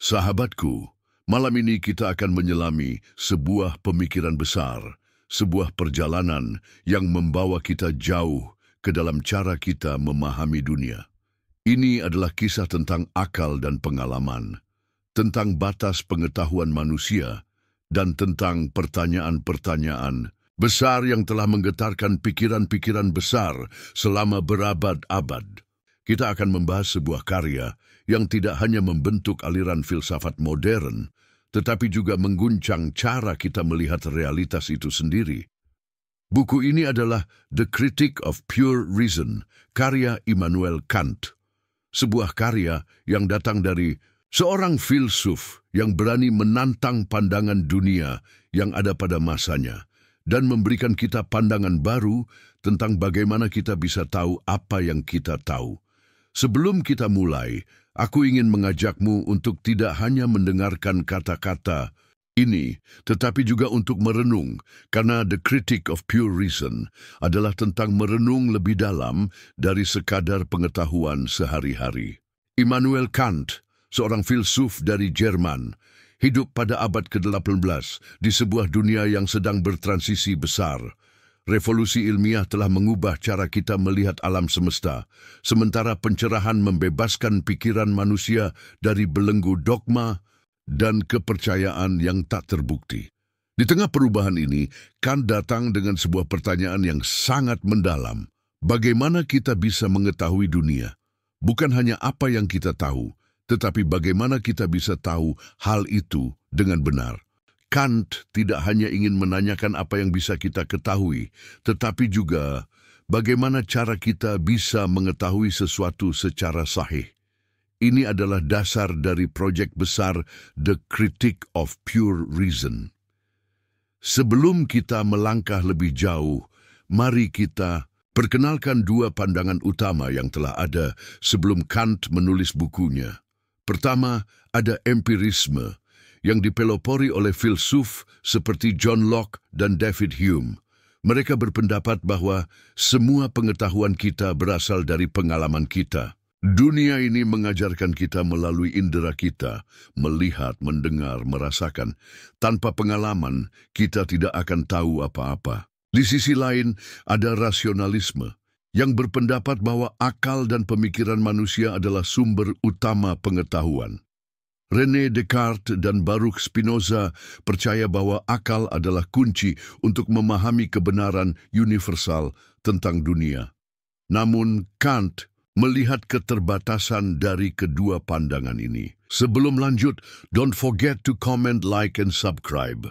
Sahabatku, malam ini kita akan menyelami sebuah pemikiran besar, sebuah perjalanan yang membawa kita jauh ke dalam cara kita memahami dunia. Ini adalah kisah tentang akal dan pengalaman, tentang batas pengetahuan manusia, dan tentang pertanyaan-pertanyaan besar yang telah menggetarkan pikiran-pikiran besar selama berabad-abad. Kita akan membahas sebuah karya yang tidak hanya membentuk aliran filsafat modern, tetapi juga mengguncang cara kita melihat realitas itu sendiri. Buku ini adalah The Critique of Pure Reason, karya Immanuel Kant. Sebuah karya yang datang dari seorang filsuf yang berani menantang pandangan dunia yang ada pada masanya dan memberikan kita pandangan baru tentang bagaimana kita bisa tahu apa yang kita tahu. Sebelum kita mulai, aku ingin mengajakmu untuk tidak hanya mendengarkan kata-kata ini, tetapi juga untuk merenung, karena The Critique of Pure Reason adalah tentang merenung lebih dalam dari sekadar pengetahuan sehari-hari. Immanuel Kant, seorang filsuf dari Jerman, hidup pada abad ke-18 di sebuah dunia yang sedang bertransisi besar. Revolusi ilmiah telah mengubah cara kita melihat alam semesta, sementara pencerahan membebaskan pikiran manusia dari belenggu dogma dan kepercayaan yang tak terbukti. Di tengah perubahan ini, Kant datang dengan sebuah pertanyaan yang sangat mendalam. Bagaimana kita bisa mengetahui dunia? Bukan hanya apa yang kita tahu, tetapi bagaimana kita bisa tahu hal itu dengan benar. Kant tidak hanya ingin menanyakan apa yang bisa kita ketahui, tetapi juga bagaimana cara kita bisa mengetahui sesuatu secara sahih. Ini adalah dasar dari proyek besar The Critique of Pure Reason. Sebelum kita melangkah lebih jauh, mari kita perkenalkan dua pandangan utama yang telah ada sebelum Kant menulis bukunya. Pertama, ada empirisme, yang dipelopori oleh filsuf seperti John Locke dan David Hume. Mereka berpendapat bahwa semua pengetahuan kita berasal dari pengalaman kita. Dunia ini mengajarkan kita melalui indera kita, melihat, mendengar, merasakan. Tanpa pengalaman, kita tidak akan tahu apa-apa. Di sisi lain, ada rasionalisme, yang berpendapat bahwa akal dan pemikiran manusia adalah sumber utama pengetahuan. René Descartes dan Baruch Spinoza percaya bahwa akal adalah kunci untuk memahami kebenaran universal tentang dunia. Namun Kant melihat keterbatasan dari kedua pandangan ini. Sebelum lanjut, don't forget to comment, like, and subscribe.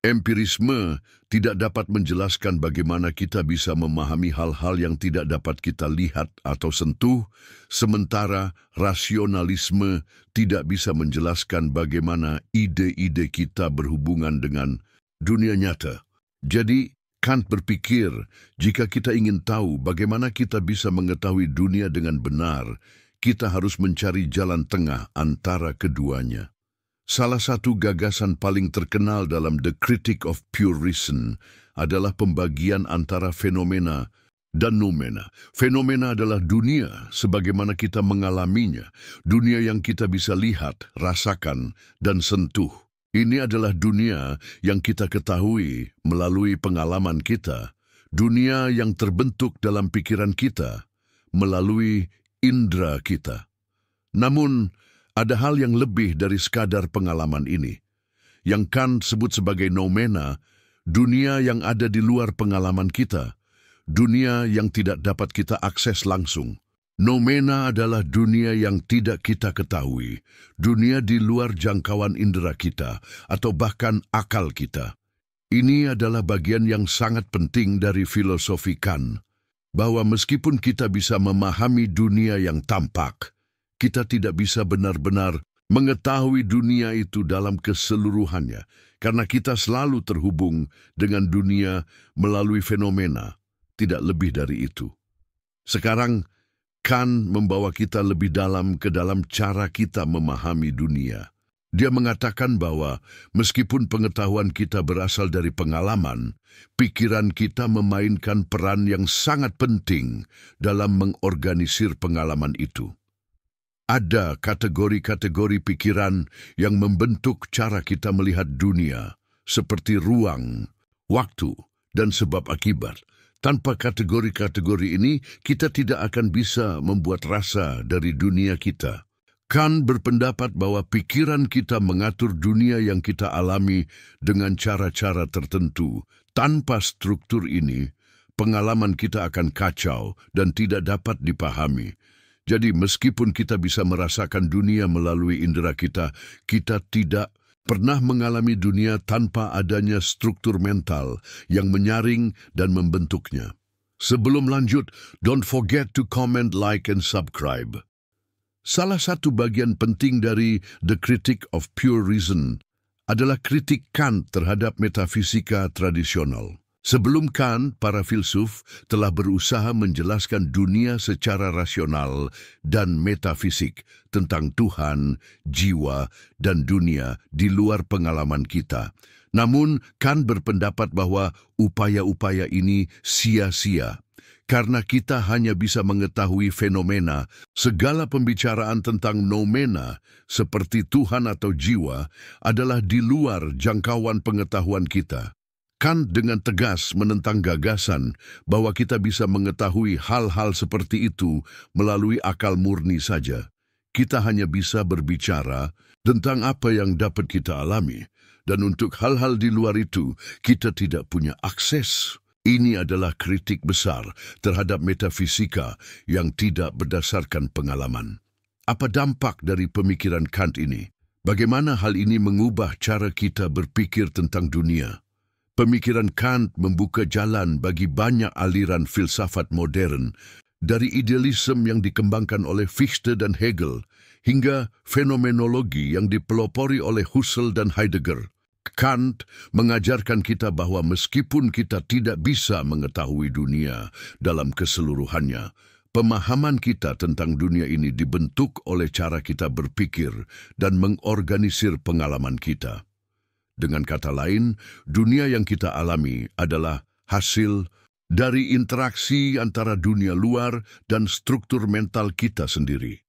Empirisme tidak dapat menjelaskan bagaimana kita bisa memahami hal-hal yang tidak dapat kita lihat atau sentuh, sementara rasionalisme tidak bisa menjelaskan bagaimana ide-ide kita berhubungan dengan dunia nyata. Jadi, Kant berpikir, jika kita ingin tahu bagaimana kita bisa mengetahui dunia dengan benar, kita harus mencari jalan tengah antara keduanya. Salah satu gagasan paling terkenal dalam The Critique of Pure Reason adalah pembagian antara fenomena dan noumena. Fenomena adalah dunia sebagaimana kita mengalaminya, dunia yang kita bisa lihat, rasakan, dan sentuh. Ini adalah dunia yang kita ketahui melalui pengalaman kita, dunia yang terbentuk dalam pikiran kita, melalui indera kita. Namun, ada hal yang lebih dari sekadar pengalaman ini, yang Kant sebut sebagai noumena, dunia yang ada di luar pengalaman kita, dunia yang tidak dapat kita akses langsung. Noumena adalah dunia yang tidak kita ketahui, dunia di luar jangkauan indera kita, atau bahkan akal kita. Ini adalah bagian yang sangat penting dari filosofi Kant, bahwa meskipun kita bisa memahami dunia yang tampak, kita tidak bisa benar-benar mengetahui dunia itu dalam keseluruhannya, karena kita selalu terhubung dengan dunia melalui fenomena, tidak lebih dari itu. Sekarang, Kant membawa kita lebih dalam ke dalam cara kita memahami dunia. Dia mengatakan bahwa meskipun pengetahuan kita berasal dari pengalaman, pikiran kita memainkan peran yang sangat penting dalam mengorganisir pengalaman itu. Ada kategori-kategori pikiran yang membentuk cara kita melihat dunia, seperti ruang, waktu, dan sebab akibat. Tanpa kategori-kategori ini, kita tidak akan bisa membuat rasa dari dunia kita. Kant berpendapat bahwa pikiran kita mengatur dunia yang kita alami dengan cara-cara tertentu. Tanpa struktur ini, pengalaman kita akan kacau dan tidak dapat dipahami. Jadi meskipun kita bisa merasakan dunia melalui indera kita, kita tidak pernah mengalami dunia tanpa adanya struktur mental yang menyaring dan membentuknya. Sebelum lanjut, don't forget to comment, like, and subscribe. Salah satu bagian penting dari The Critique of Pure Reason adalah kritik Kant terhadap metafisika tradisional. Sebelum Kant, para filsuf telah berusaha menjelaskan dunia secara rasional dan metafisik tentang Tuhan, jiwa, dan dunia di luar pengalaman kita. Namun, Kant berpendapat bahwa upaya-upaya ini sia-sia, karena kita hanya bisa mengetahui fenomena. Segala pembicaraan tentang noumena, seperti Tuhan atau jiwa, adalah di luar jangkauan pengetahuan kita. Kant dengan tegas menentang gagasan bahwa kita bisa mengetahui hal-hal seperti itu melalui akal murni saja. Kita hanya bisa berbicara tentang apa yang dapat kita alami, dan untuk hal-hal di luar itu kita tidak punya akses. Ini adalah kritik besar terhadap metafisika yang tidak berdasarkan pengalaman. Apa dampak dari pemikiran Kant ini? Bagaimana hal ini mengubah cara kita berpikir tentang dunia? Pemikiran Kant membuka jalan bagi banyak aliran filsafat modern, dari idealisme yang dikembangkan oleh Fichte dan Hegel, hingga fenomenologi yang dipelopori oleh Husserl dan Heidegger. Kant mengajarkan kita bahwa meskipun kita tidak bisa mengetahui dunia dalam keseluruhannya, pemahaman kita tentang dunia ini dibentuk oleh cara kita berpikir dan mengorganisir pengalaman kita. Dengan kata lain, dunia yang kita alami adalah hasil dari interaksi antara dunia luar dan struktur mental kita sendiri.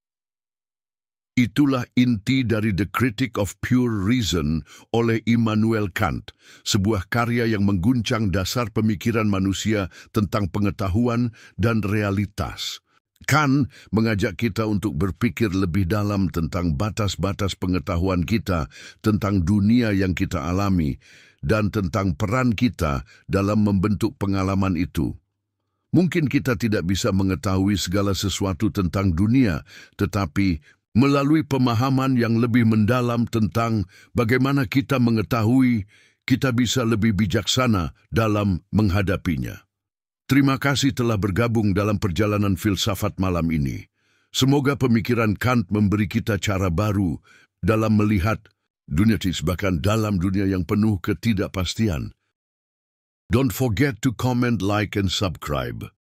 Itulah inti dari The Critique of Pure Reason oleh Immanuel Kant, sebuah karya yang mengguncang dasar pemikiran manusia tentang pengetahuan dan realitas. Kant mengajak kita untuk berpikir lebih dalam tentang batas-batas pengetahuan kita tentang dunia yang kita alami dan tentang peran kita dalam membentuk pengalaman itu. Mungkin kita tidak bisa mengetahui segala sesuatu tentang dunia, tetapi melalui pemahaman yang lebih mendalam tentang bagaimana kita mengetahui, kita bisa lebih bijaksana dalam menghadapinya. Terima kasih telah bergabung dalam perjalanan filsafat malam ini. Semoga pemikiran Kant memberi kita cara baru dalam melihat dunia, bahkan dalam dunia yang penuh ketidakpastian. Don't forget to comment, like, and subscribe.